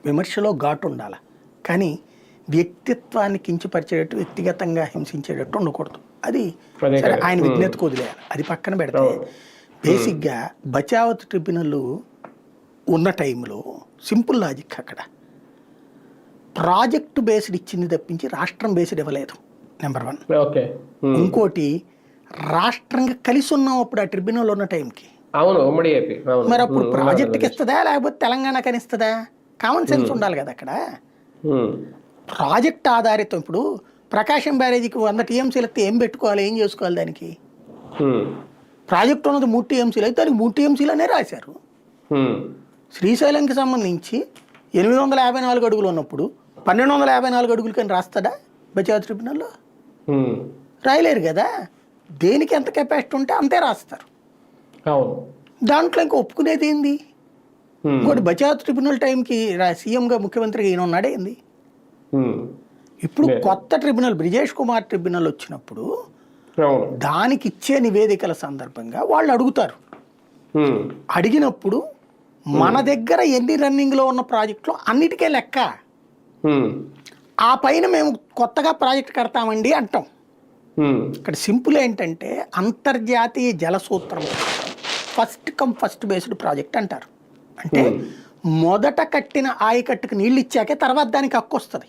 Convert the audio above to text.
విమర్శలో ఘాటు ఉండాలి, కానీ వ్యక్తిత్వాన్ని కించపరిచేటట్టు, వ్యక్తిగతంగా హింసించేటట్టు ఉండకూడదు. అది సరే ఆయన విజ్ఞతకు వదిలేయాలి. అది పక్కన పెడితే బేసిక్గా బచావత్ ట్రిబ్యునల్ ఉన్న టైంలో సింపుల్ లాజిక్ అక్కడ ప్రాజెక్టు బేస్డ్ ఇచ్చింది తప్పించి రాష్ట్రం బేస్డ్ ఇవ్వలేదు. నెంబర్ 1. ఇంకోటి, రాష్ట్రంగా కలిసి ఉన్నాం అప్పుడు ఆ ట్రిబ్యునల్ ఉన్న టైంకి. మరి అప్పుడు ప్రాజెక్టుకి ఇస్తుందా లేకపోతే తెలంగాణకి అని ఇస్తుందా? కామన్ సెన్స్ ఉండాలి కదా అక్కడ. ప్రాజెక్ట్ ఆధారితం. ఇప్పుడు ప్రకాశం బ్యారేజీకి 100 టీఎంసీలు అయితే ఏం పెట్టుకోవాలి, ఏం చేసుకోవాలి దానికి? ప్రాజెక్టు ఉన్నది 3 టీఎంసీలు అయితే దానికి 3 టీఎంసీలు అనే రాశారు. శ్రీశైలంకి సంబంధించి 854 అడుగులు ఉన్నప్పుడు 1254 అడుగులు కానీ రాస్తాడా బచావత్ ట్రిబ్యునల్లో? రాయలేరు కదా. దేనికి ఎంత కెపాసిటీ ఉంటే అంతే రాస్తారు. దాంట్లో ఇంకా ఒప్పుకునేది ఏంది? ఇంకోటి, బచావత్ ట్రిబ్యునల్ టైంకి సీఎంగా ముఖ్యమంత్రిగా ఈయన ఉన్నాడే ఏంది? ఇప్పుడు కొత్త ట్రిబ్యునల్ బ్రిజేష్ కుమార్ ట్రిబ్యునల్ వచ్చినప్పుడు దానికి ఇచ్చే నివేదికల సందర్భంగా వాళ్ళు అడుగుతారు. అడిగినప్పుడు మన దగ్గర ఎన్ని రన్నింగ్లో ఉన్న ప్రాజెక్టులో అన్నిటికే లెక్క, ఆ పైన మేము కొత్తగా ప్రాజెక్ట్ కడతామండి అంటాం. ఇక్కడ సింపుల్ ఏంటంటే అంతర్జాతీయ జల సూత్రం first come first based project అంటారు. అంటే మొదట కట్టిన ఆయకట్టుకు నీళ్ళు ఇచ్చాకే తర్వాత దానికి హక్కు వస్తుంది.